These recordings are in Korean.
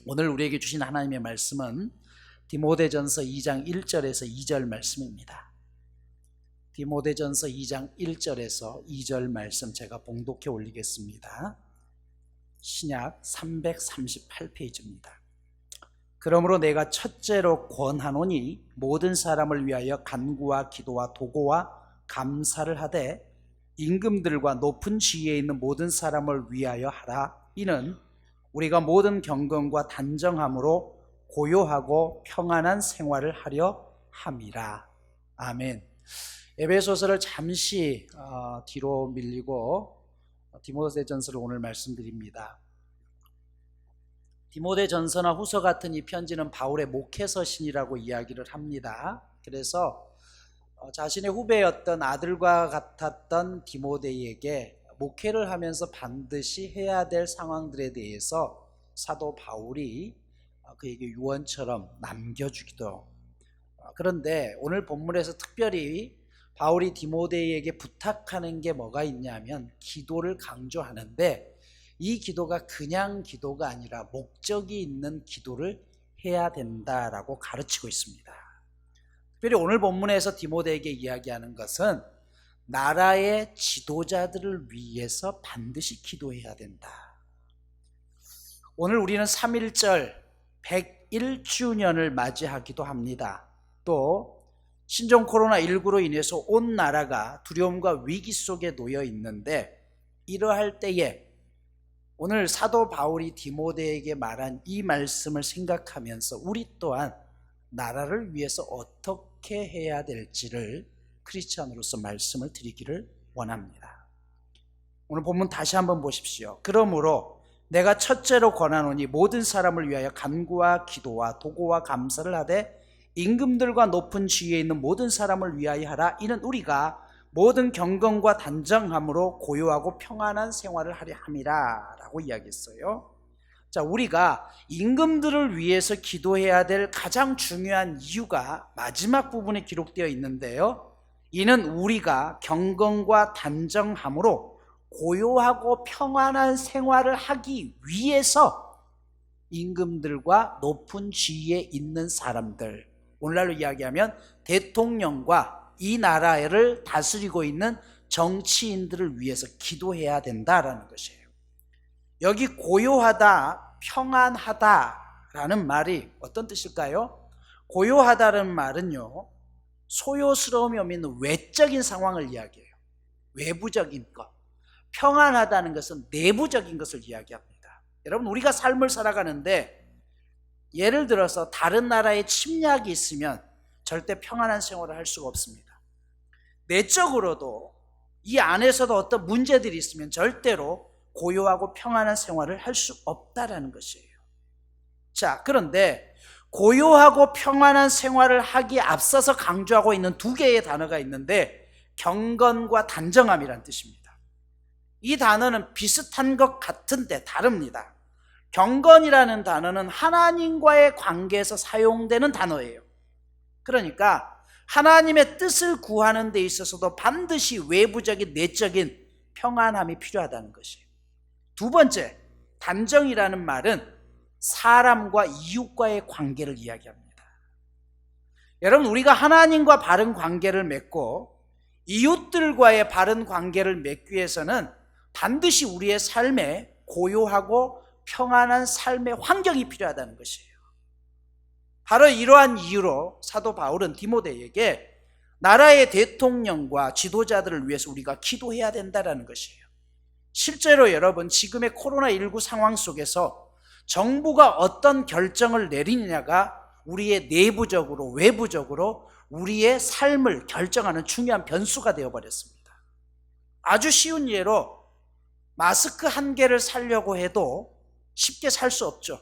오늘 우리에게 주신 하나님의 말씀은 디모데전서 2장 1절에서 2절 말씀입니다. 디모데전서 2장 1절에서 2절 말씀 제가 봉독해 올리겠습니다. 신약 338페이지입니다. 그러므로 내가 첫째로 권하노니 모든 사람을 위하여 간구와 기도와 도고와 감사를 하되 임금들과 높은 지위에 있는 모든 사람을 위하여 하라. 이는 우리가 모든 경건과 단정함으로 고요하고 평안한 생활을 하려 함이라. 아멘. 에베소서를 잠시 뒤로 밀리고 디모데전서를 오늘 말씀드립니다. 디모데전서나 후서 같은 이 편지는 바울의 목회서신이라고 이야기를 합니다. 그래서 자신의 후배였던 아들과 같았던 디모데에게 목회를 하면서 반드시 해야 될 상황들에 대해서 사도 바울이 그에게 유언처럼 남겨주기도. 그런데 오늘 본문에서 특별히 바울이 디모데에게 부탁하는 게 뭐가 있냐면 기도를 강조하는데, 이 기도가 그냥 기도가 아니라 목적이 있는 기도를 해야 된다라고 가르치고 있습니다. 특별히 오늘 본문에서 디모데에게 이야기하는 것은 나라의 지도자들을 위해서 반드시 기도해야 된다. 오늘 우리는 3.1절 101주년을 맞이하기도 합니다. 또 신종 코로나19로 인해서 온 나라가 두려움과 위기 속에 놓여 있는데, 이러할 때에 오늘 사도 바울이 디모데에게 말한 이 말씀을 생각하면서 우리 또한 나라를 위해서 어떻게 해야 될지를 크리스찬으로서 말씀을 드리기를 원합니다. 오늘 본문 다시 한번 보십시오. 그러므로 내가 첫째로 권하노니 모든 사람을 위하여 간구와 기도와 도고와 감사를 하되 임금들과 높은 지위에 있는 모든 사람을 위하여 하라. 이는 우리가 모든 경건과 단정함으로 고요하고 평안한 생활을 하려 함이라 라고 이야기했어요. 자, 우리가 임금들을 위해서 기도해야 될 가장 중요한 이유가 마지막 부분에 기록되어 있는데요, 이는 우리가 경건과 단정함으로 고요하고 평안한 생활을 하기 위해서 임금들과 높은 지위에 있는 사람들, 오늘날로 이야기하면 대통령과 이 나라를 다스리고 있는 정치인들을 위해서 기도해야 된다라는 것이에요. 여기 고요하다, 평안하다라는 말이 어떤 뜻일까요? 고요하다는 말은요, 소요스러움이 없는 외적인 상황을 이야기해요. 외부적인 것. 평안하다는 것은 내부적인 것을 이야기합니다. 여러분, 우리가 삶을 살아가는데 예를 들어서 다른 나라의 침략이 있으면 절대 평안한 생활을 할 수가 없습니다. 내적으로도 이 안에서도 어떤 문제들이 있으면 절대로 고요하고 평안한 생활을 할 수 없다라는 것이에요. 자, 그런데 고요하고 평안한 생활을 하기에 앞서서 강조하고 있는 두 개의 단어가 있는데, 경건과 단정함이란 뜻입니다. 이 단어는 비슷한 것 같은데 다릅니다. 경건이라는 단어는 하나님과의 관계에서 사용되는 단어예요. 그러니까 하나님의 뜻을 구하는 데 있어서도 반드시 외부적인 내적인 평안함이 필요하다는 것이에요. 두 번째, 단정이라는 말은 사람과 이웃과의 관계를 이야기합니다. 여러분, 우리가 하나님과 바른 관계를 맺고 이웃들과의 바른 관계를 맺기 위해서는 반드시 우리의 삶에 고요하고 평안한 삶의 환경이 필요하다는 것이에요. 바로 이러한 이유로 사도 바울은 디모데에게 나라의 대통령과 지도자들을 위해서 우리가 기도해야 된다는 것이에요. 실제로 여러분, 지금의 코로나19 상황 속에서 정부가 어떤 결정을 내리느냐가 우리의 내부적으로 외부적으로 우리의 삶을 결정하는 중요한 변수가 되어버렸습니다. 아주 쉬운 예로 마스크 한 개를 사려고 해도 쉽게 살 수 없죠.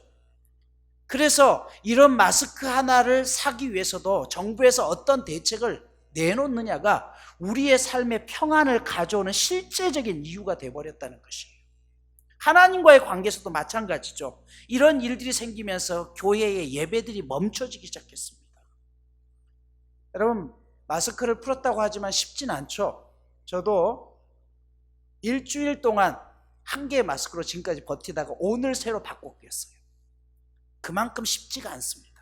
그래서 이런 마스크 하나를 사기 위해서도 정부에서 어떤 대책을 내놓느냐가 우리의 삶의 평안을 가져오는 실제적인 이유가 되어버렸다는 것이에요. 하나님과의 관계에서도 마찬가지죠. 이런 일들이 생기면서 교회의 예배들이 멈춰지기 시작했습니다. 여러분, 마스크를 풀었다고 하지만 쉽진 않죠. 저도 일주일 동안 한 개의 마스크로 지금까지 버티다가 오늘 새로 바꿨겠어요. 그만큼 쉽지가 않습니다.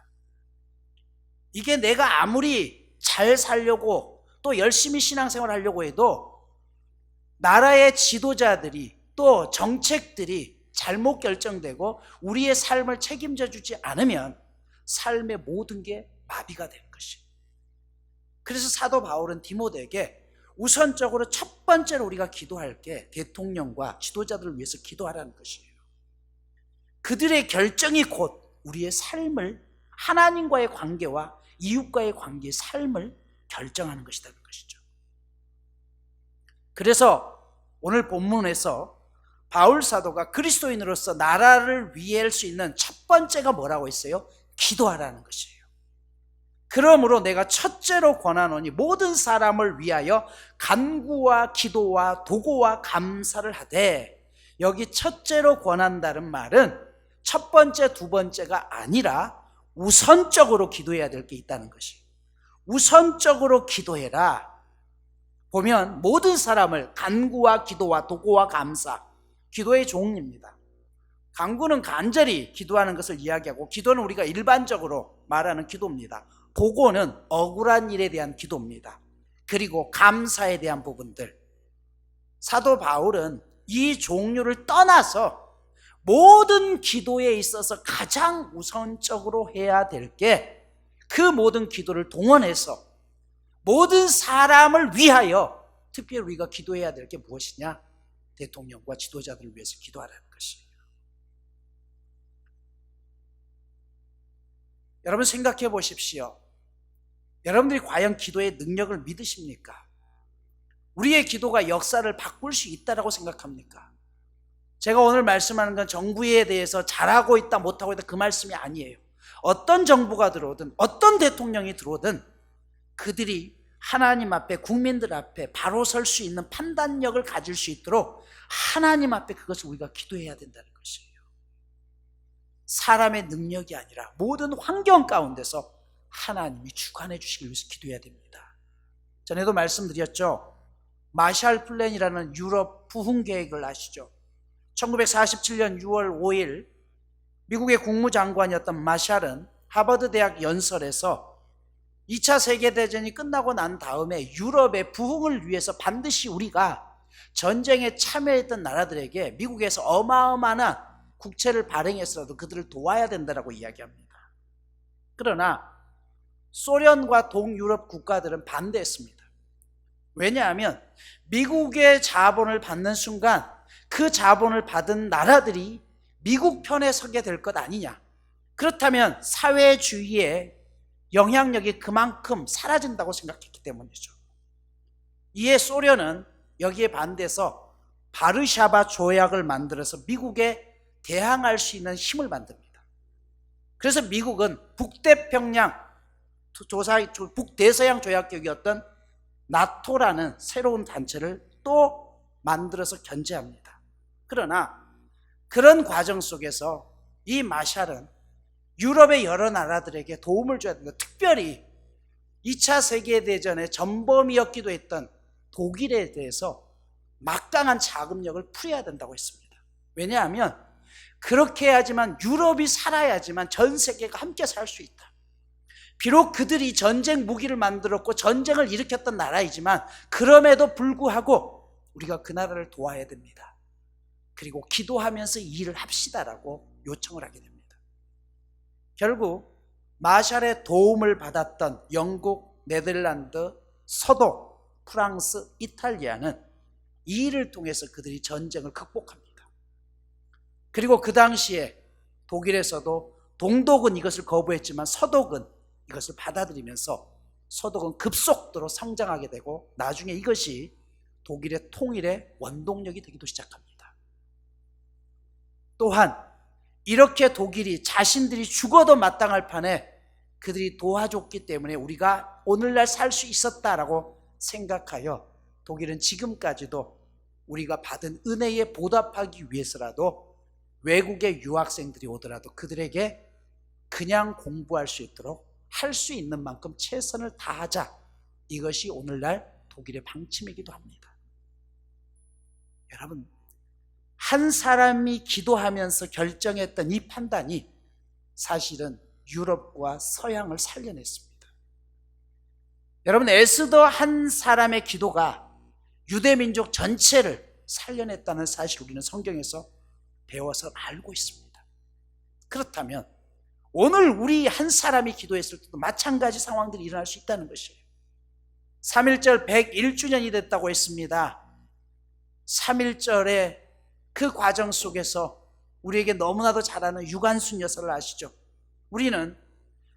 이게 내가 아무리 잘 살려고 또 열심히 신앙생활 하려고 해도 나라의 지도자들이 또 정책들이 잘못 결정되고 우리의 삶을 책임져 주지 않으면 삶의 모든 게 마비가 되는 것이에요. 그래서 사도 바울은 디모데에게 우선적으로 첫 번째로 우리가 기도할 게 대통령과 지도자들을 위해서 기도하라는 것이에요. 그들의 결정이 곧 우리의 삶을, 하나님과의 관계와 이웃과의 관계의 삶을 결정하는 것이라는 것이죠. 그래서 오늘 본문에서 바울 사도가 그리스도인으로서 나라를 위해 할 수 있는 첫 번째가 뭐라고 했어요? 기도하라는 것이에요. 그러므로 내가 첫째로 권하노니 모든 사람을 위하여 간구와 기도와 도고와 감사를 하되, 여기 첫째로 권한다는 말은 첫 번째, 두 번째가 아니라 우선적으로 기도해야 될 게 있다는 것이에요. 우선적으로 기도해라. 보면 모든 사람을 간구와 기도와 도고와 감사, 기도의 종류입니다. 간구는 간절히 기도하는 것을 이야기하고, 기도는 우리가 일반적으로 말하는 기도입니다. 도고는 억울한 일에 대한 기도입니다. 그리고 감사에 대한 부분들. 사도 바울은 이 종류를 떠나서 모든 기도에 있어서 가장 우선적으로 해야 될 게, 그 모든 기도를 동원해서 모든 사람을 위하여 특별히 우리가 기도해야 될 게 무엇이냐? 대통령과 지도자들을 위해서 기도하라는 것이에요. 여러분 생각해 보십시오. 여러분들이 과연 기도의 능력을 믿으십니까? 우리의 기도가 역사를 바꿀 수 있다고 생각합니까? 제가 오늘 말씀하는 건 정부에 대해서 잘하고 있다 못하고 있다 그 말씀이 아니에요. 어떤 정부가 들어오든 어떤 대통령이 들어오든 그들이 하나님 앞에, 국민들 앞에 바로 설 수 있는 판단력을 가질 수 있도록 하나님 앞에 그것을 우리가 기도해야 된다는 것이에요. 사람의 능력이 아니라 모든 환경 가운데서 하나님이 주관해 주시기 위해서 기도해야 됩니다. 전에도 말씀드렸죠. 마샬 플랜이라는 유럽 부흥 계획을 아시죠? 1947년 6월 5일 미국의 국무장관이었던 마샬은 하버드 대학 연설에서 2차 세계대전이 끝나고 난 다음에 유럽의 부흥을 위해서 반드시 우리가 전쟁에 참여했던 나라들에게 미국에서 어마어마한 국채를 발행해서라도 그들을 도와야 된다고 이야기합니다. 그러나 소련과 동유럽 국가들은 반대했습니다. 왜냐하면 미국의 자본을 받는 순간 그 자본을 받은 나라들이 미국 편에 서게 될 것 아니냐. 그렇다면 사회주의의 영향력이 그만큼 사라진다고 생각했기 때문이죠. 이에 소련은 여기에 반대해서 바르샤바 조약을 만들어서 미국에 대항할 수 있는 힘을 만듭니다. 그래서 미국은 북대서양 조약국이었던 나토라는 새로운 단체를 또 만들어서 견제합니다. 그러나 그런 과정 속에서 이 마샬은 유럽의 여러 나라들에게 도움을 줘야 된다. 특별히 2차 세계대전의 전범이었기도 했던 독일에 대해서 막강한 자금력을 풀어야 된다고 했습니다. 왜냐하면 그렇게 해야지만 유럽이 살아야지만 전 세계가 함께 살 수 있다. 비록 그들이 전쟁 무기를 만들었고 전쟁을 일으켰던 나라이지만 그럼에도 불구하고 우리가 그 나라를 도와야 됩니다. 그리고 기도하면서 이 일을 합시다라고 요청을 하게 됩니다. 결국 마샬의 도움을 받았던 영국, 네덜란드, 서독, 프랑스, 이탈리아는 이 일을 통해서 그들이 전쟁을 극복합니다. 그리고 그 당시에 독일에서도 동독은 이것을 거부했지만 서독은 이것을 받아들이면서 서독은 급속도로 성장하게 되고 나중에 이것이 독일의 통일의 원동력이 되기도 시작합니다. 또한 이렇게 독일이 자신들이 죽어도 마땅할 판에 그들이 도와줬기 때문에 우리가 오늘날 살 수 있었다라고 생각하여 독일은 지금까지도 우리가 받은 은혜에 보답하기 위해서라도 외국의 유학생들이 오더라도 그들에게 그냥 공부할 수 있도록 할 수 있는 만큼 최선을 다하자. 이것이 오늘날 독일의 방침이기도 합니다. 여러분, 한 사람이 기도하면서 결정했던 이 판단이 사실은 유럽과 서양을 살려냈습니다. 여러분, 에스더 한 사람의 기도가 유대민족 전체를 살려냈다는 사실 우리는 성경에서 배워서 알고 있습니다. 그렇다면 오늘 우리 한 사람이 기도했을 때도 마찬가지 상황들이 일어날 수 있다는 것이에요. 3.1절 101주년이 됐다고 했습니다. 3.1절의 그 과정 속에서 우리에게 너무나도 잘 아는 유관순 여사를 아시죠? 우리는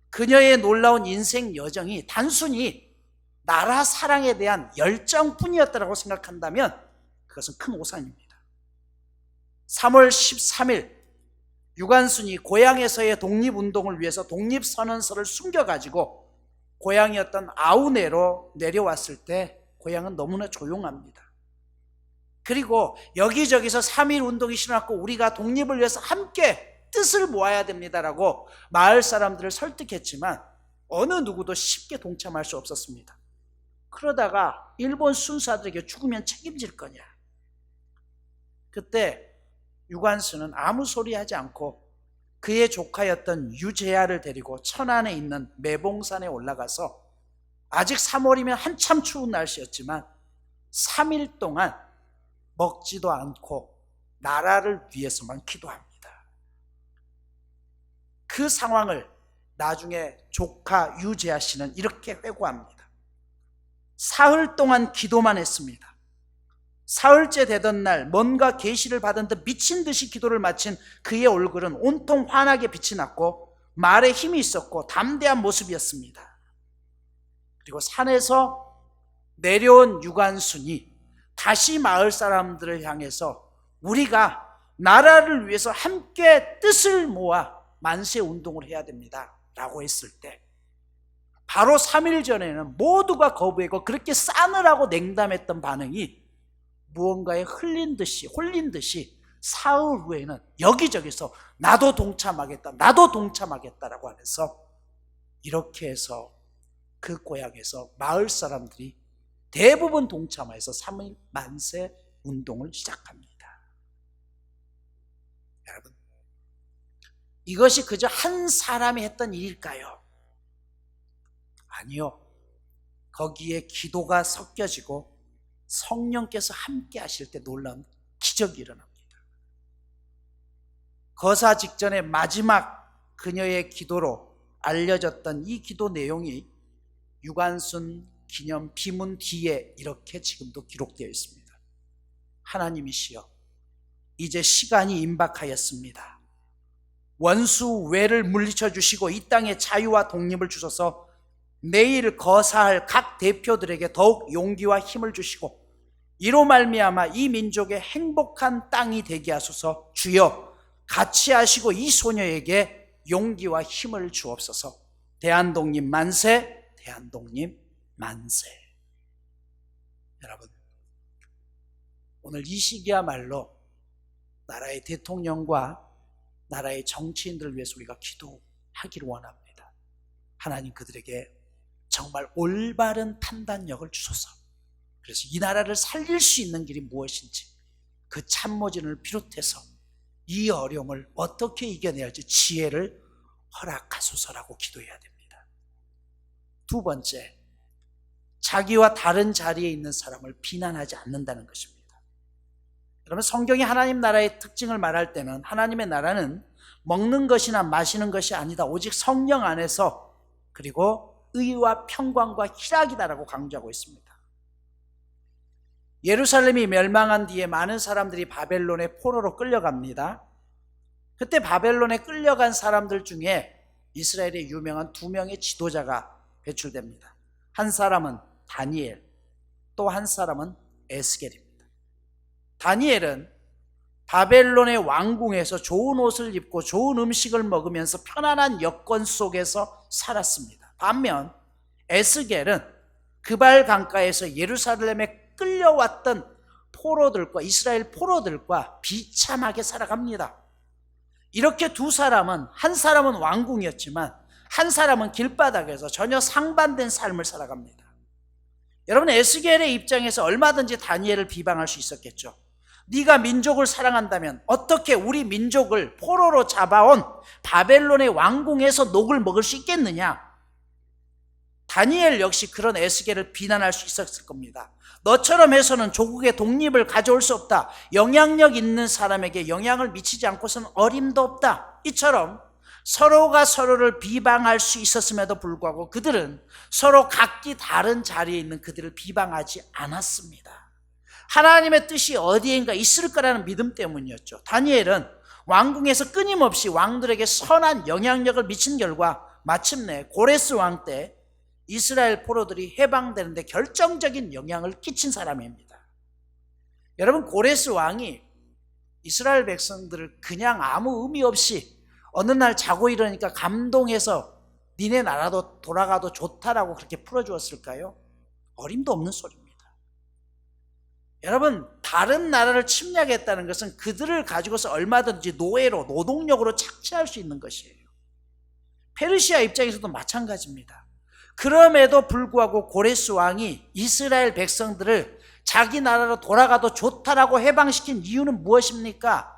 그녀의 놀라운 인생 여정이 단순히 나라 사랑에 대한 열정뿐이었다고 생각한다면 그것은 큰 오산입니다. 3월 13일 유관순이 고향에서의 독립운동을 위해서 독립선언서를 숨겨가지고 고향이었던 아우네로 내려왔을 때 고향은 너무나 조용합니다. 그리고 여기저기서 3.1 운동이 일어났고 우리가 독립을 위해서 함께 뜻을 모아야 됩니다라고 마을 사람들을 설득했지만 어느 누구도 쉽게 동참할 수 없었습니다. 그러다가 일본 순사들에게 죽으면 책임질 거냐. 그때 유관순은 아무 소리 하지 않고 그의 조카였던 유재하를 데리고 천안에 있는 매봉산에 올라가서 아직 3월이면 한참 추운 날씨였지만 3일 동안 먹지도 않고 나라를 위해서만 기도합니다. 그 상황을 나중에 조카 유재하 씨는 이렇게 회고합니다. 사흘 동안 기도만 했습니다. 사흘째 되던 날 뭔가 계시를 받은 듯 미친 듯이 기도를 마친 그의 얼굴은 온통 환하게 빛이 났고 말에 힘이 있었고 담대한 모습이었습니다. 그리고 산에서 내려온 유관순이 다시 마을 사람들을 향해서 우리가 나라를 위해서 함께 뜻을 모아 만세 운동을 해야 됩니다 라고 했을 때 바로 3일 전에는 모두가 거부했고 그렇게 싸늘하고 냉담했던 반응이 무언가에 홀린 듯이 사흘 후에는 여기저기서 나도 동참하겠다라고 하면서 이렇게 해서 그 고향에서 마을 사람들이 대부분 동참해서 3일 만세 운동을 시작합니다. 여러분, 이것이 그저 한 사람이 했던 일일까요? 아니요. 거기에 기도가 섞여지고 성령께서 함께 하실 때 놀라운 기적이 일어납니다. 거사 직전의 마지막 그녀의 기도로 알려졌던 이 기도 내용이 유관순 기념 비문 뒤에 이렇게 지금도 기록되어 있습니다. 하나님이시여, 이제 시간이 임박하였습니다. 원수 외를 물리쳐 주시고 이 땅에 자유와 독립을 주셔서 내일 거사할 각 대표들에게 더욱 용기와 힘을 주시고 이로 말미암아 이 민족의 행복한 땅이 되게 하소서. 주여, 같이 하시고 이 소녀에게 용기와 힘을 주옵소서. 대한독립 만세, 대한독립 만세. 여러분, 오늘 이 시기야말로 나라의 대통령과 나라의 정치인들을 위해서 우리가 기도하기를 원합니다. 하나님 그들에게 정말 올바른 판단력을 주소서. 그래서 이 나라를 살릴 수 있는 길이 무엇인지 그 참모진을 비롯해서 이 어려움을 어떻게 이겨내야 할지 지혜를 허락하소서라고 기도해야 됩니다. 두 번째, 자기와 다른 자리에 있는 사람을 비난하지 않는다는 것입니다. 여러분, 성경이 하나님 나라의 특징을 말할 때는 하나님의 나라는 먹는 것이나 마시는 것이 아니다. 오직 성령 안에서 그리고 의와 평강과 희락이다라고 강조하고 있습니다. 예루살렘이 멸망한 뒤에 많은 사람들이 바벨론의 포로로 끌려갑니다. 그때 바벨론에 끌려간 사람들 중에 이스라엘의 유명한 두 명의 지도자가 배출됩니다. 한 사람은 다니엘, 또 한 사람은 에스겔입니다. 다니엘은 바벨론의 왕궁에서 좋은 옷을 입고 좋은 음식을 먹으면서 편안한 여건 속에서 살았습니다. 반면 에스겔은 그발 강가에서 예루살렘에 끌려왔던 포로들과 이스라엘 포로들과 비참하게 살아갑니다. 이렇게 두 사람은, 한 사람은 왕궁이었지만 한 사람은 길바닥에서 전혀 상반된 삶을 살아갑니다. 여러분, 에스겔의 입장에서 얼마든지 다니엘을 비방할 수 있었겠죠. 네가 민족을 사랑한다면 어떻게 우리 민족을 포로로 잡아온 바벨론의 왕궁에서 녹을 먹을 수 있겠느냐? 다니엘 역시 그런 에스겔을 비난할 수 있었을 겁니다. 너처럼 해서는 조국의 독립을 가져올 수 없다. 영향력 있는 사람에게 영향을 미치지 않고서는 어림도 없다. 이처럼 서로가 서로를 비방할 수 있었음에도 불구하고 그들은 서로 각기 다른 자리에 있는 그들을 비방하지 않았습니다. 하나님의 뜻이 어디엔가 있을 거라는 믿음 때문이었죠. 다니엘은 왕궁에서 끊임없이 왕들에게 선한 영향력을 미친 결과 마침내 고레스 왕 때 이스라엘 포로들이 해방되는데 결정적인 영향을 끼친 사람입니다. 여러분, 고레스 왕이 이스라엘 백성들을 그냥 아무 의미 없이 어느 날 자고 일어나니까 감동해서 니네 나라도 돌아가도 좋다라고 그렇게 풀어주었을까요? 어림도 없는 소리입니다. 여러분, 다른 나라를 침략했다는 것은 그들을 가지고서 얼마든지 노예로 노동력으로 착취할 수 있는 것이에요. 페르시아 입장에서도 마찬가지입니다. 그럼에도 불구하고 고레스 왕이 이스라엘 백성들을 자기 나라로 돌아가도 좋다라고 해방시킨 이유는 무엇입니까?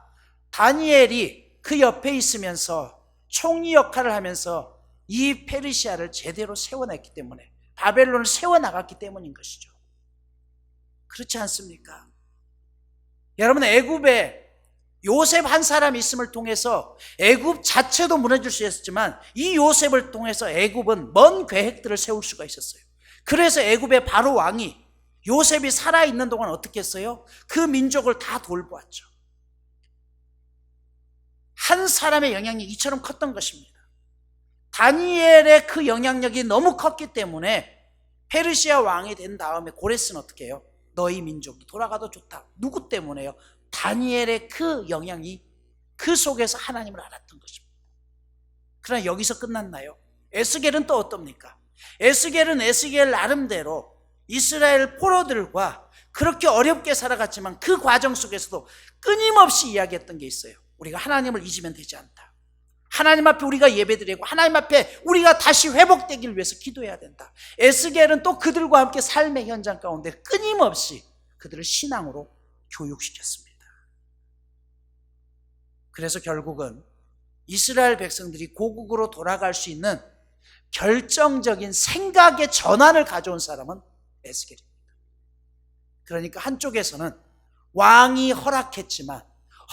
다니엘이 그 옆에 있으면서 총리 역할을 하면서 이 페르시아를 제대로 세워냈기 때문에, 바벨론을 세워나갔기 때문인 것이죠. 그렇지 않습니까? 여러분, 애굽에 요셉 한 사람 있음을 통해서 애굽 자체도 무너질 수 있었지만 이 요셉을 통해서 애굽은 먼 계획들을 세울 수가 있었어요. 그래서 애굽의 바로 왕이 요셉이 살아있는 동안 어떻게 했어요? 그 민족을 다 돌보았죠. 한 사람의 영향력이 이처럼 컸던 것입니다. 다니엘의 그 영향력이 너무 컸기 때문에 페르시아 왕이 된 다음에 고레스는 어떻게 해요? 너희 민족도 돌아가도 좋다. 누구 때문에요? 다니엘의 그 영향이 그 속에서 하나님을 알았던 것입니다. 그러나 여기서 끝났나요? 에스겔은 또 어떻습니까? 에스겔은 에스겔 나름대로 이스라엘 포로들과 그렇게 어렵게 살아갔지만 그 과정 속에서도 끊임없이 이야기했던 게 있어요. 우리가 하나님을 잊으면 되지 않다. 하나님 앞에 우리가 예배드리고 하나님 앞에 우리가 다시 회복되기를 위해서 기도해야 된다. 에스겔은 또 그들과 함께 삶의 현장 가운데 끊임없이 그들을 신앙으로 교육시켰습니다. 그래서 결국은 이스라엘 백성들이 고국으로 돌아갈 수 있는 결정적인 생각의 전환을 가져온 사람은 에스겔입니다. 그러니까 한쪽에서는 왕이 허락했지만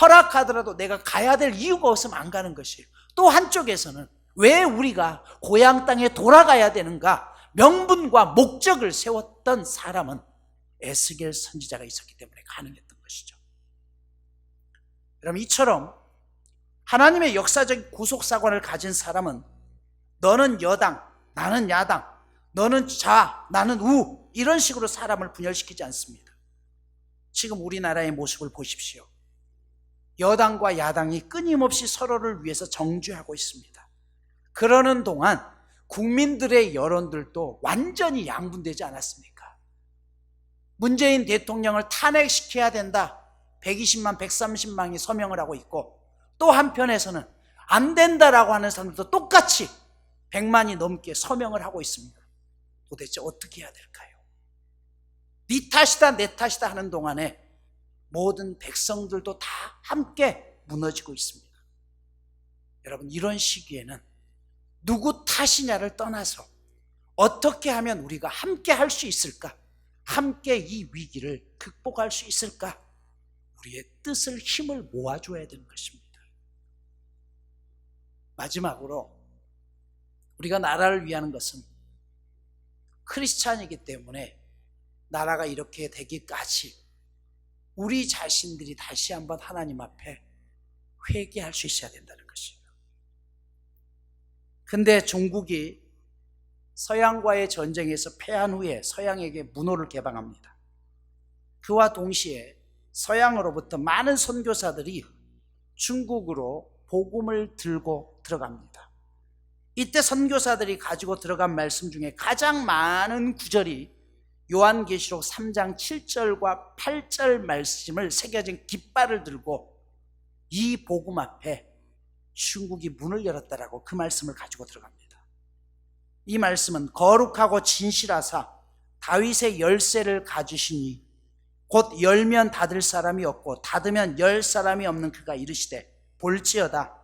허락하더라도 내가 가야 될 이유가 없으면 안 가는 것이에요. 또 한쪽에서는 왜 우리가 고향 땅에 돌아가야 되는가 명분과 목적을 세웠던 사람은 에스겔 선지자가 있었기 때문에 가능했던 것이죠. 그럼 이처럼 하나님의 역사적 구속사관을 가진 사람은 너는 여당, 나는 야당, 너는 좌, 나는 우, 이런 식으로 사람을 분열시키지 않습니다. 지금 우리나라의 모습을 보십시오. 여당과 야당이 끊임없이 서로를 위해서 정죄하고 있습니다. 그러는 동안 국민들의 여론들도 완전히 양분되지 않았습니까? 문재인 대통령을 탄핵시켜야 된다. 120만, 130만이 서명을 하고 있고, 또 한편에서는 안 된다라고 하는 사람들도 똑같이 100만이 넘게 서명을 하고 있습니다. 도대체 어떻게 해야 될까요? 네 탓이다 내 탓이다 하는 동안에 모든 백성들도 다 함께 무너지고 있습니다. 여러분, 이런 시기에는 누구 탓이냐를 떠나서 어떻게 하면 우리가 함께 할 수 있을까? 함께 이 위기를 극복할 수 있을까? 우리의 뜻을, 힘을 모아줘야 되는 것입니다. 마지막으로 우리가 나라를 위하는 것은 크리스찬이기 때문에 나라가 이렇게 되기까지 우리 자신들이 다시 한번 하나님 앞에 회개할 수 있어야 된다는 것이에요. 근데 중국이 서양과의 전쟁에서 패한 후에 서양에게 문호를 개방합니다. 그와 동시에 서양으로부터 많은 선교사들이 중국으로 복음을 들고 들어갑니다. 이때 선교사들이 가지고 들어간 말씀 중에 가장 많은 구절이 요한계시록 3장 7절과 8절 말씀을 새겨진 깃발을 들고 이 복음 앞에 중국이 문을 열었다라고 그 말씀을 가지고 들어갑니다. 이 말씀은 거룩하고 진실하사 다윗의 열쇠를 가지시니 곧 열면 닫을 사람이 없고 닫으면 열 사람이 없는 그가 이르시되 볼지어다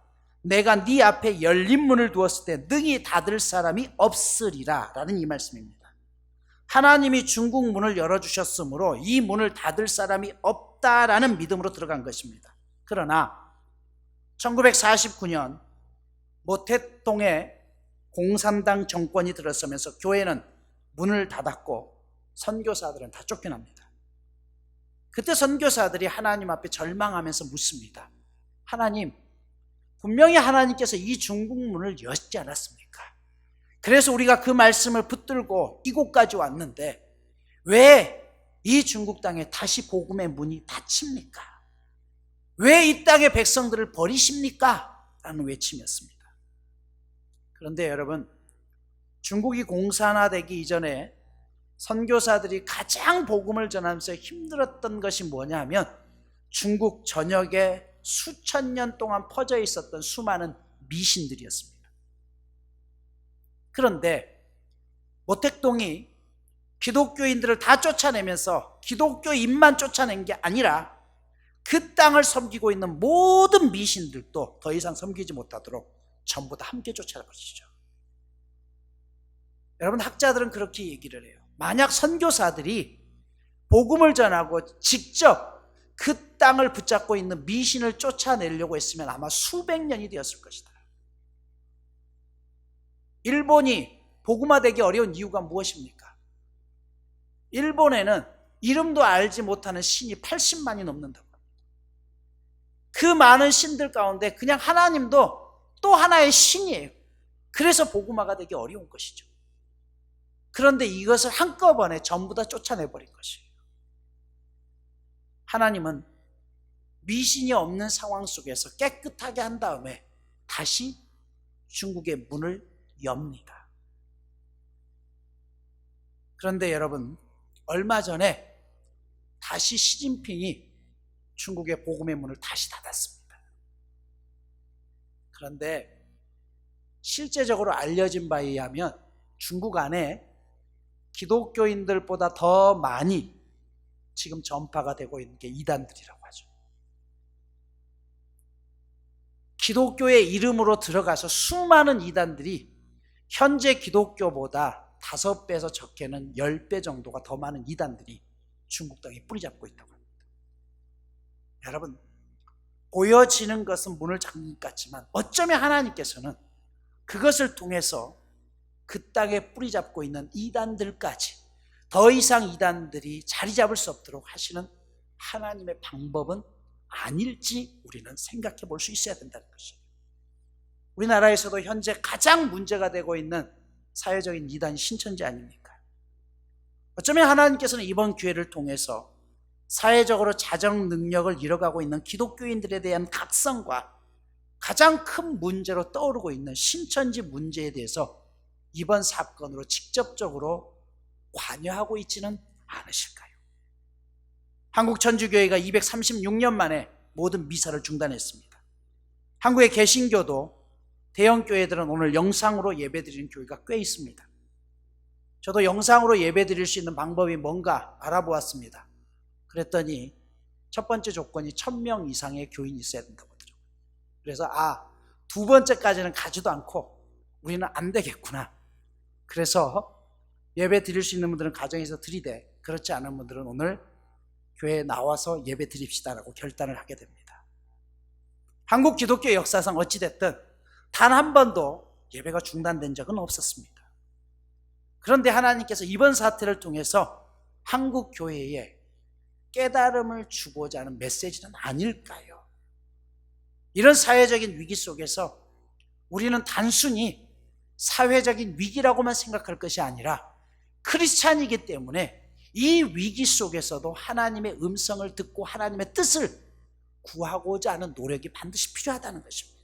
내가 네 앞에 열린 문을 두었을 때 능히 닫을 사람이 없으리라 라는 이 말씀입니다. 하나님이 중국 문을 열어주셨으므로 이 문을 닫을 사람이 없다라는 믿음으로 들어간 것입니다. 그러나 1949년 모택동에 공산당 정권이 들어서면서 교회는 문을 닫았고 선교사들은 다 쫓겨납니다. 그때 선교사들이 하나님 앞에 절망하면서 묻습니다. 하나님, 분명히 하나님께서 이 중국 문을 여셨지 않았습니까? 그래서 우리가 그 말씀을 붙들고 이곳까지 왔는데 왜 이 중국 땅에 다시 복음의 문이 닫힙니까? 왜 이 땅의 백성들을 버리십니까? 라는 외침이었습니다. 그런데 여러분, 중국이 공산화되기 이전에 선교사들이 가장 복음을 전하면서 힘들었던 것이 뭐냐면 중국 전역에 수천 년 동안 퍼져 있었던 수많은 미신들이었습니다. 그런데 모택동이 기독교인들을 다 쫓아내면서 기독교인만 쫓아낸 게 아니라 그 땅을 섬기고 있는 모든 미신들도 더 이상 섬기지 못하도록 전부 다 함께 쫓아버리죠. 여러분, 학자들은 그렇게 얘기를 해요. 만약 선교사들이 복음을 전하고 직접 그 땅을 붙잡고 있는 미신을 쫓아내려고 했으면 아마 수백 년이 되었을 것이다. 일본이 복음화되기 어려운 이유가 무엇입니까? 일본에는 이름도 알지 못하는 신이 80만이 넘는다고 합니다. 그 많은 신들 가운데 그냥 하나님도 또 하나의 신이에요. 그래서 복음화가 되기 어려운 것이죠. 그런데 이것을 한꺼번에 전부 다 쫓아내버린 것이에요. 하나님은 미신이 없는 상황 속에서 깨끗하게 한 다음에 다시 중국의 문을 엽니다. 그런데 여러분, 얼마 전에 다시 시진핑이 중국의 복음의 문을 다시 닫았습니다. 그런데 실제적으로 알려진 바에 의하면 중국 안에 기독교인들보다 더 많이 지금 전파가 되고 있는 게 이단들이라고 하죠. 기독교의 이름으로 들어가서 수많은 이단들이 현재 기독교보다 5배에서 적게는 10배 정도가 더 많은 이단들이 중국 땅에 뿌리 잡고 있다고 합니다. 여러분, 보여지는 것은 문을 잠긴 것 같지만 어쩌면 하나님께서는 그것을 통해서 그 땅에 뿌리 잡고 있는 이단들까지 더 이상 이단들이 자리 잡을 수 없도록 하시는 하나님의 방법은 아닐지 우리는 생각해 볼 수 있어야 된다는 것이에요. 우리나라에서도 현재 가장 문제가 되고 있는 사회적인 이단이 신천지 아닙니까? 어쩌면 하나님께서는 이번 기회를 통해서 사회적으로 자정 능력을 잃어가고 있는 기독교인들에 대한 각성과 가장 큰 문제로 떠오르고 있는 신천지 문제에 대해서 이번 사건으로 직접적으로 관여하고 있지는 않으실까요? 한국천주교회가 236년 만에 모든 미사를 중단했습니다. 한국의 개신교도 대형 교회들은 오늘 영상으로 예배드리는 교회가 꽤 있습니다. 저도 영상으로 예배드릴 수 있는 방법이 뭔가 알아보았습니다. 그랬더니 첫 번째 조건이 1000명 이상의 교인이 있어야 된다고 하더라고요. 그래서 두 번째까지는 가지도 않고 우리는 안 되겠구나. 그래서 예배 드릴 수 있는 분들은 가정에서 드리되 그렇지 않은 분들은 오늘 교회에 나와서 예배 드립시다라고 결단을 하게 됩니다. 한국 기독교 역사상 어찌됐든 단 한 번도 예배가 중단된 적은 없었습니다. 그런데 하나님께서 이번 사태를 통해서 한국 교회에 깨달음을 주고자 하는 메시지는 아닐까요? 이런 사회적인 위기 속에서 우리는 단순히 사회적인 위기라고만 생각할 것이 아니라 크리스찬이기 때문에 이 위기 속에서도 하나님의 음성을 듣고 하나님의 뜻을 구하고자 하는 노력이 반드시 필요하다는 것입니다.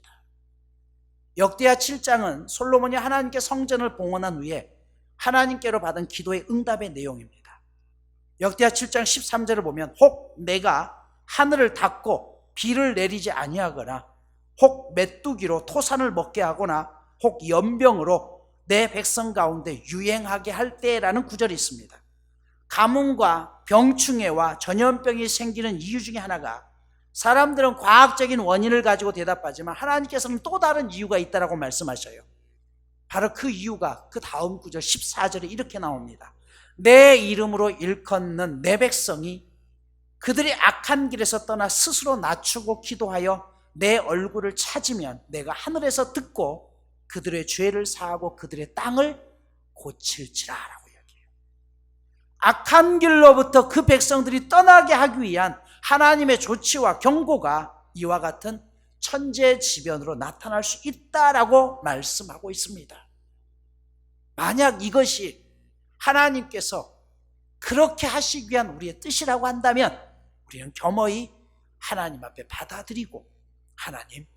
역대하 7장은 솔로몬이 하나님께 성전을 봉헌한 후에 하나님께로 받은 기도의 응답의 내용입니다. 역대하 7장 13절을 보면 혹 내가 하늘을 닫고 비를 내리지 아니하거나 혹 메뚜기로 토산을 먹게 하거나 혹 연병으로 내 백성 가운데 유행하게 할 때라는 구절이 있습니다. 가뭄과 병충해와 전염병이 생기는 이유 중에 하나가, 사람들은 과학적인 원인을 가지고 대답하지만 하나님께서는 또 다른 이유가 있다고 말씀하셔요. 바로 그 이유가 그 다음 구절 14절에 이렇게 나옵니다. 내 이름으로 일컫는 내 백성이 그들이 악한 길에서 떠나 스스로 낮추고 기도하여 내 얼굴을 찾으면 내가 하늘에서 듣고 그들의 죄를 사하고 그들의 땅을 고칠지라 라고 이야기해요. 악한 길로부터 그 백성들이 떠나게 하기 위한 하나님의 조치와 경고가 이와 같은 천재지변으로 나타날 수 있다라고 말씀하고 있습니다. 만약 이것이 하나님께서 그렇게 하시기 위한 우리의 뜻이라고 한다면 우리는 겸허히 하나님 앞에 받아들이고, 하나님,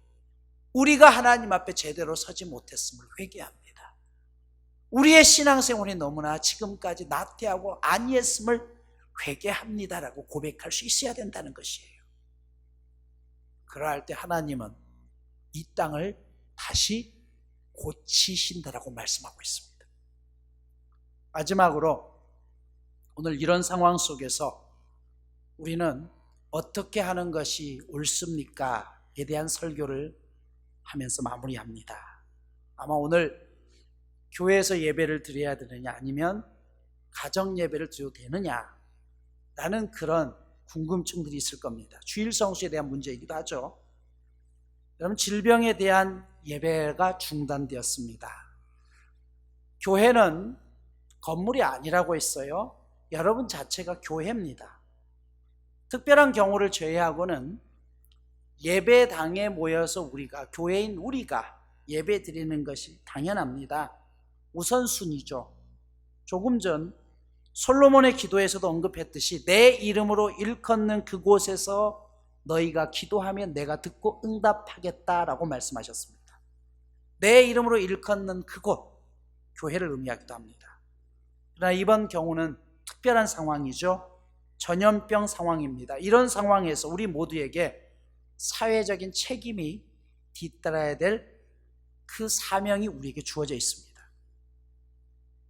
우리가 하나님 앞에 제대로 서지 못했음을 회개합니다. 우리의 신앙생활이 너무나 지금까지 나태하고 안이했음을 회개합니다라고 고백할 수 있어야 된다는 것이에요. 그러할 때 하나님은 이 땅을 다시 고치신다라고 말씀하고 있습니다. 마지막으로 오늘 이런 상황 속에서 우리는 어떻게 하는 것이 옳습니까?에 대한 설교를 하면서 마무리합니다. 아마 오늘 교회에서 예배를 드려야 되느냐 아니면 가정 예배를 드려도 되느냐 라는 그런 궁금증들이 있을 겁니다. 주일 성수에 대한 문제이기도 하죠. 여러분, 질병에 대한 예배가 중단되었습니다. 교회는 건물이 아니라고 했어요. 여러분 자체가 교회입니다. 특별한 경우를 제외하고는 예배당에 모여서 우리가, 교회인 우리가 예배 드리는 것이 당연합니다. 우선순위죠. 조금 전 솔로몬의 기도에서도 언급했듯이 내 이름으로 일컫는 그곳에서 너희가 기도하면 내가 듣고 응답하겠다라고 말씀하셨습니다. 내 이름으로 일컫는 그곳, 교회를 의미하기도 합니다. 그러나 이번 경우는 특별한 상황이죠. 전염병 상황입니다. 이런 상황에서 우리 모두에게 사회적인 책임이 뒤따라야 될 그 사명이 우리에게 주어져 있습니다.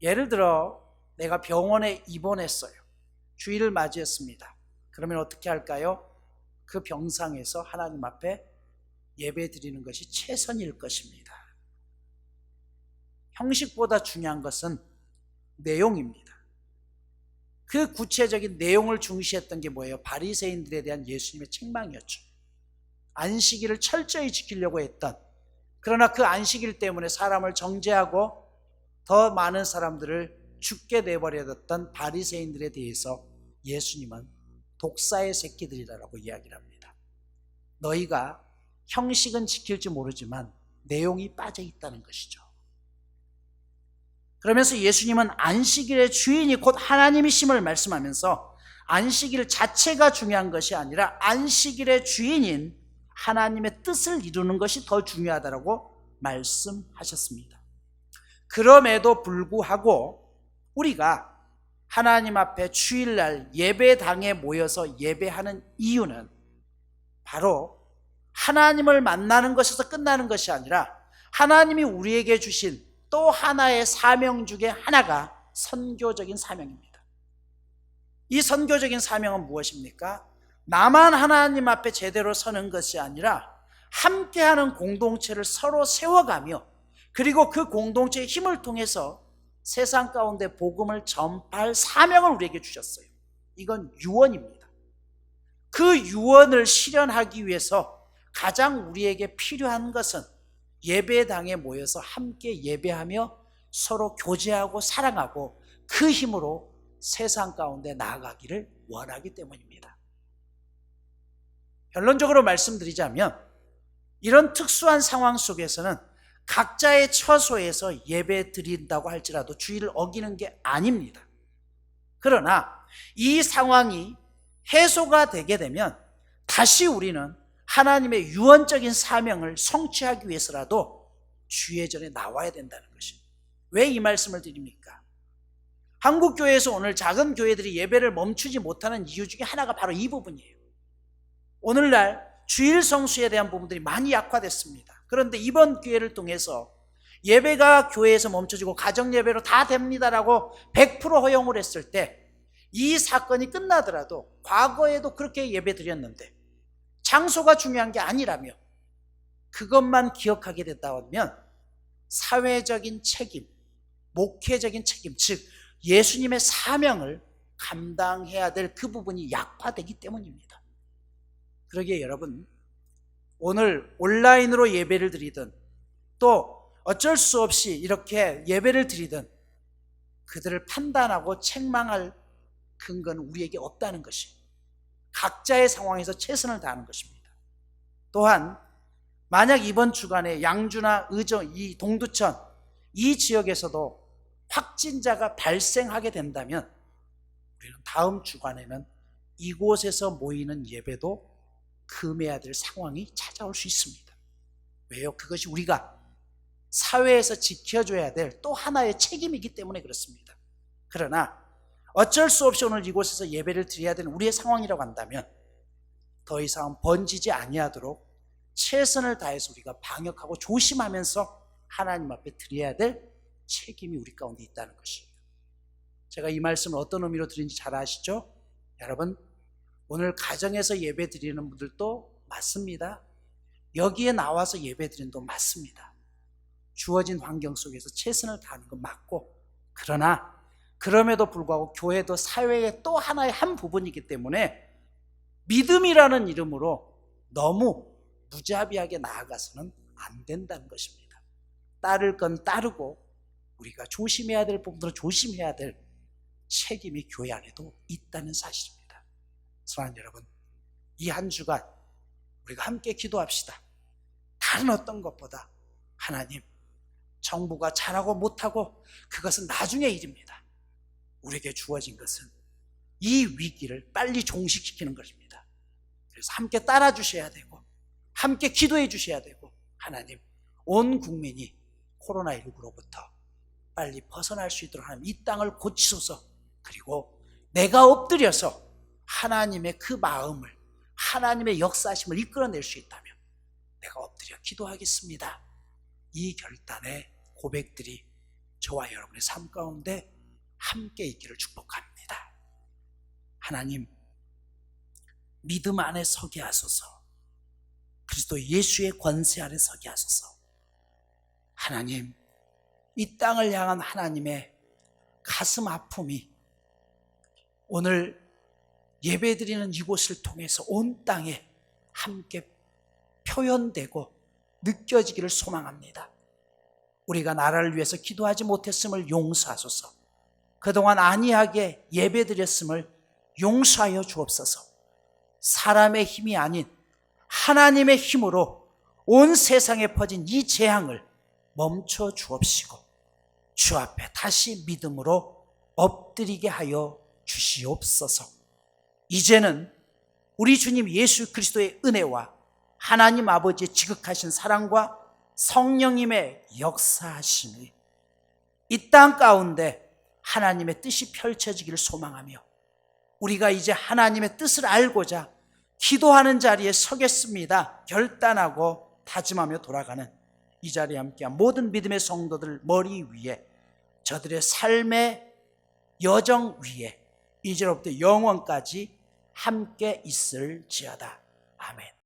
예를 들어 내가 병원에 입원했어요. 주일을 맞이했습니다. 그러면 어떻게 할까요? 그 병상에서 하나님 앞에 예배 드리는 것이 최선일 것입니다. 형식보다 중요한 것은 내용입니다. 그 구체적인 내용을 중시했던 게 뭐예요? 바리새인들에 대한 예수님의 책망이었죠. 안식일을 철저히 지키려고 했던, 그러나 그 안식일 때문에 사람을 정죄하고 더 많은 사람들을 죽게 내버려뒀던 바리새인들에 대해서 예수님은 독사의 새끼들이라고 이야기를 합니다. 너희가 형식은 지킬지 모르지만 내용이 빠져 있다는 것이죠. 그러면서 예수님은 안식일의 주인이 곧 하나님이심을 말씀하면서 안식일 자체가 중요한 것이 아니라 안식일의 주인인 하나님의 뜻을 이루는 것이 더 중요하다고 말씀하셨습니다. 그럼에도 불구하고 우리가 하나님 앞에 주일날 예배당에 모여서 예배하는 이유는 바로 하나님을 만나는 것에서 끝나는 것이 아니라 하나님이 우리에게 주신 또 하나의 사명 중에 하나가 선교적인 사명입니다. 이 선교적인 사명은 무엇입니까? 나만 하나님 앞에 제대로 서는 것이 아니라 함께하는 공동체를 서로 세워가며, 그리고 그 공동체의 힘을 통해서 세상 가운데 복음을 전파할 사명을 우리에게 주셨어요. 이건 유언입니다. 그 유언을 실현하기 위해서 가장 우리에게 필요한 것은 예배당에 모여서 함께 예배하며 서로 교제하고 사랑하고 그 힘으로 세상 가운데 나아가기를 원하기 때문입니다. 결론적으로 말씀드리자면 이런 특수한 상황 속에서는 각자의 처소에서 예배 드린다고 할지라도 주의를 어기는 게 아닙니다. 그러나 이 상황이 해소가 되게 되면 다시 우리는 하나님의 유언적인 사명을 성취하기 위해서라도 주의 전에 나와야 된다는 것입니다. 왜 이 말씀을 드립니까? 한국교회에서 오늘 작은 교회들이 예배를 멈추지 못하는 이유 중에 하나가 바로 이 부분이에요. 오늘날 주일 성수에 대한 부분들이 많이 약화됐습니다. 그런데 이번 기회를 통해서 예배가 교회에서 멈춰지고 가정 예배로 다 됩니다라고 100% 허용을 했을 때 이 사건이 끝나더라도 과거에도 그렇게 예배 드렸는데 장소가 중요한 게 아니라며 그것만 기억하게 된다면 사회적인 책임, 목회적인 책임, 즉 예수님의 사명을 감당해야 될 그 부분이 약화되기 때문입니다. 그러기에 여러분, 오늘 온라인으로 예배를 드리든 또 어쩔 수 없이 이렇게 예배를 드리든 그들을 판단하고 책망할 근거는 우리에게 없다는 것이 각자의 상황에서 최선을 다하는 것입니다. 또한 만약 이번 주간에 양주나 의정, 이 동두천 이 지역에서도 확진자가 발생하게 된다면 우리는 다음 주간에는 이곳에서 모이는 예배도 금해야 될 상황이 찾아올 수 있습니다. 왜요? 그것이 우리가 사회에서 지켜줘야 될 또 하나의 책임이기 때문에 그렇습니다. 그러나 어쩔 수 없이 오늘 이곳에서 예배를 드려야 되는 우리의 상황이라고 한다면 더 이상 번지지 아니하도록 최선을 다해서 우리가 방역하고 조심하면서 하나님 앞에 드려야 될 책임이 우리 가운데 있다는 것이에요. 제가 이 말씀을 어떤 의미로 드리는지 잘 아시죠? 여러분, 오늘 가정에서 예배 드리는 분들도 맞습니다. 여기에 나와서 예배 드리는 도 맞습니다. 주어진 환경 속에서 최선을 다하는 건 맞고, 그러나 그럼에도 불구하고 교회도 사회의 또 하나의 한 부분이기 때문에 믿음이라는 이름으로 너무 무자비하게 나아가서는 안 된다는 것입니다. 따를 건 따르고 우리가 조심해야 될 부분들은 조심해야 될 책임이 교회 안에도 있다는 사실입니다. 사랑하는 여러분, 이 한 주간 우리가 함께 기도합시다. 다른 어떤 것보다 하나님, 정부가 잘하고 못하고 그것은 나중의 일입니다. 우리에게 주어진 것은 이 위기를 빨리 종식시키는 것입니다. 그래서 함께 따라주셔야 되고 함께 기도해 주셔야 되고, 하나님, 온 국민이 코로나19로부터 빨리 벗어날 수 있도록 하나님 이 땅을 고치소서. 그리고 내가 엎드려서 하나님의 그 마음을, 하나님의 역사심을 이끌어낼 수 있다면 내가 엎드려 기도하겠습니다. 이 결단의 고백들이 저와 여러분의 삶 가운데 함께 있기를 축복합니다. 하나님, 믿음 안에 서게 하소서. 그리스도 예수의 권세 아래 서게 하소서. 하나님, 이 땅을 향한 하나님의 가슴 아픔이 오늘 예배드리는 이곳을 통해서 온 땅에 함께 표현되고 느껴지기를 소망합니다. 우리가 나라를 위해서 기도하지 못했음을 용서하소서. 그동안 안이하게 예배드렸음을 용서하여 주옵소서. 사람의 힘이 아닌 하나님의 힘으로 온 세상에 퍼진 이 재앙을 멈춰 주옵시고 주 앞에 다시 믿음으로 엎드리게 하여 주시옵소서. 이제는 우리 주님 예수 그리스도의 은혜와 하나님 아버지의 지극하신 사랑과 성령님의 역사하심이 이 땅 가운데 하나님의 뜻이 펼쳐지기를 소망하며 우리가 이제 하나님의 뜻을 알고자 기도하는 자리에 서겠습니다. 결단하고 다짐하며 돌아가는 이 자리에 함께한 모든 믿음의 성도들 머리 위에, 저들의 삶의 여정 위에 이제로부터 영원까지 함께 있을지어다. 아멘.